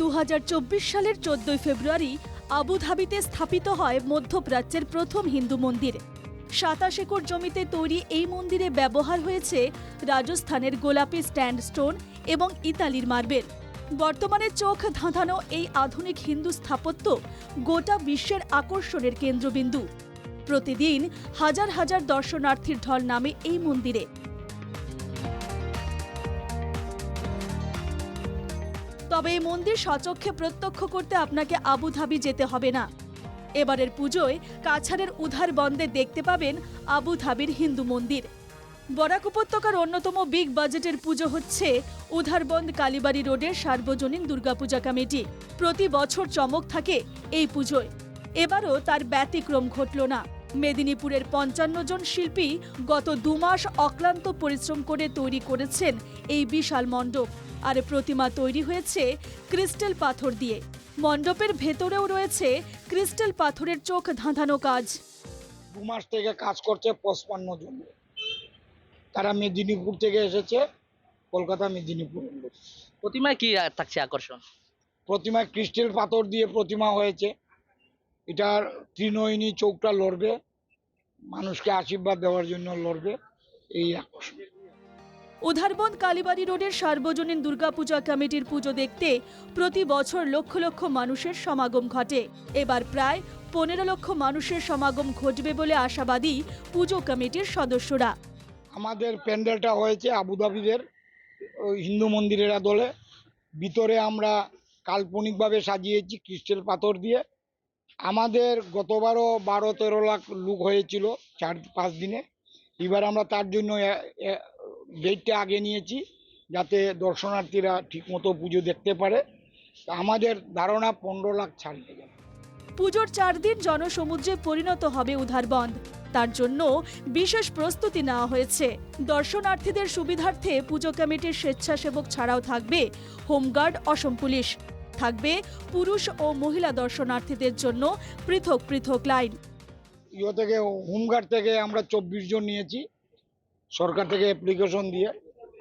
2024 সালের 14 ফেব্রুয়ারি আবুধাবিতে স্থাপিত হয় মধ্যপ্রাচ্যের প্রথম হিন্দু মন্দির। 27 একর জমিতে তৈরি এই মন্দিরে ব্যবহার হয়েছে রাজস্থানের গোলাপি স্ট্যান্ডস্টোন এবং ইতালির মার্বেল। বর্তমানে চোখ ধাঁধানো এই আধুনিক হিন্দু স্থাপত্য গোটা বিশ্বের আকর্ষণের কেন্দ্রবিন্দু। প্রতিদিন হাজার হাজার দর্শনার্থীর ঢল নামে এই মন্দিরে। তবে এই মন্দির সচক্ষে প্রত্যক্ষ করতে আপনাকে আবুধাবি যেতে হবে না। এবারের পুজোয় কাছাড়ের উধারবন্দে দেখতে পাবেন আবুধাবির হিন্দু মন্দির। বরাক উপত্যকার অন্যতম বিগ বাজেটের পুজো হচ্ছে উধারবন্দ কালীবাড়ি রোডের সার্বজনীন দুর্গাপূজা কমিটি। প্রতি বছর চমক থাকে এই পুজোয়, এবারও তার ব্যতিক্রম ঘটল না। মেদিনীপুরের 55 জন শিল্পী গত 2 মাস অক্লান্ত পরিশ্রম করে তৈরি করেছেন এই বিশাল মণ্ডপ। আর প্রতিমা তৈরি হয়েছে ক্রিস্টাল পাথর দিয়ে। মণ্ডপের ভেতরেও রয়েছে ক্রিস্টাল পাথরের চোখ ধাঁধানো কাজ। 2 মাস থেকে কাজ করছে 55 জন। তারা মেদিনীপুর থেকে এসেছে, কলকাতা মেদিনীপুর। প্রতিমায় কি থাকছে আকর্ষণ? প্রতিমায় ক্রিস্টাল পাথর দিয়ে প্রতিমা হয়েছে। এটার ত্রিনয়নী চোখটা লড়বে, মানুষকে আশীর্বাদ দেওয়ার জন্য লড়বে, এই আকর্ষণ। উধারবন্দ কালীবাড়ি রোডের সার্বজনীন দুর্গাপূজা কমিটির পুজো দেখতে প্রতি বছর লক্ষ লক্ষ মানুষের সমাগম ঘটে। এবার প্রায় 15 লক্ষ মানুষের সমাগম ঘটবে বলে আশাবাদী পুজো কমিটির সদস্যরা। আমাদের প্যান্ডেলটা হয়েছে আবুধাবিদের হিন্দু মন্দিরের আদলে। ভিতরে আমরা কাল্পনিকভাবে সাজিয়েছি ক্রিস্টাল পাথর দিয়ে। আমাদের গতবারও 12-13 লাখ লোক হয়েছিল 4-5 দিনে। এবার আমরা তার জন্য ডেটটা আগে নিয়েছি, যাতে দর্শনার্থীরা ঠিকমতো পুজো দেখতে পারে। আমাদের ধারণা 15 লাখ ছাড়িয়ে যাবে। পুজোর 4 দিন জনসমুদ্রে পরিণত হবে উধারবন্দ। তার জন্য বিশেষ প্রস্তুতি নেওয়া হয়েছে। দর্শনার্থীদের সুবিধার্থে পুজো কমিটির স্বেচ্ছাসেবক ছাড়াও থাকবে হোমগার্ড, অসম পুলিশ। থাকবে পুরুষ ও মহিলা দর্শনার্থীদের জন্য পৃথক পৃথক লাইন। থেকে হোমগার্ড থেকে আমরা 24 জন নিয়েছি, সরকার থেকে অ্যাপ্লিকেশন দিয়ে।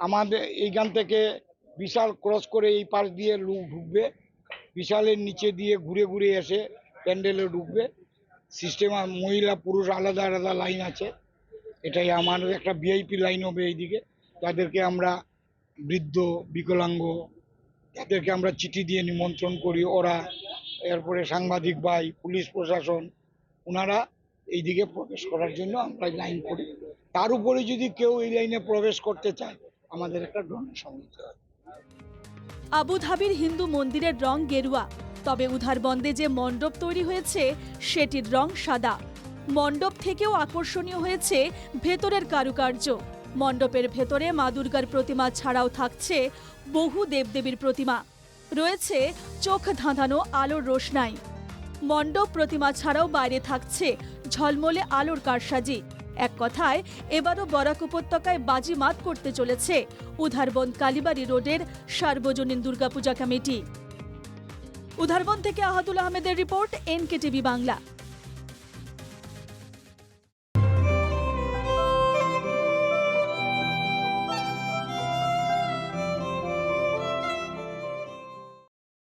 আমাদের এইখান থেকে বিশাল ক্রস করে এই পাশ দিয়ে লোক ঢুকবে, বিশালের নিচে দিয়ে ঘুরে ঘুরে এসে প্যান্ডেলে ঢুকবে। সিস্টেম মহিলা পুরুষ আলাদা আলাদা লাইন আছে। এটাই আমার একটা ভিআইপি লাইন হবে এইদিকে। তাদেরকে আমরা বৃদ্ধ, বিকলাঙ্গ, তাদেরকে আমরা চিঠি দিয়ে নিমন্ত্রণ করি। ওরা, এরপরে সাংবাদিক ভাই, পুলিশ প্রশাসন, ওনারা এইদিকে প্রবেশ করার জন্য আমরা লাইন করি। তার উপরে যদি কেউ এই লাইনে প্রবেশ করতে চায়, আমাদের একটা ডোনেশন দিতে হয়। আবুধাবির হিন্দু মন্দিরের রং গেরুয়া, তবে উধারবন্দে যে মণ্ডপ তৈরি হয়েছে সেটির রং সাদা। মণ্ডপ থেকেও আকর্ষণীয় হয়েছে ভেতরের কারুকার্য। মণ্ডপের ভেতরে মা দুর্গার প্রতিমা ছাড়াও থাকছে বহু দেবদেবীর প্রতিমা। রয়েছে চোখ ধাঁধানো আলোর রোশনাই। মণ্ডপ প্রতিমা ছাড়াও বাইরে থাকছে ঝলমলে আলোর কারসাজি। এক কথায় এবারও বরাক উপত্যকায় বাজিমাত করতে চলেছে উধারবন্দ কালীবাড়ি রোডের সার্বজনীন দুর্গাপূজা কমিটি। উধারবন্দ থেকে আহাদুল আহমেদের রিপোর্ট, NKTV বাংলা।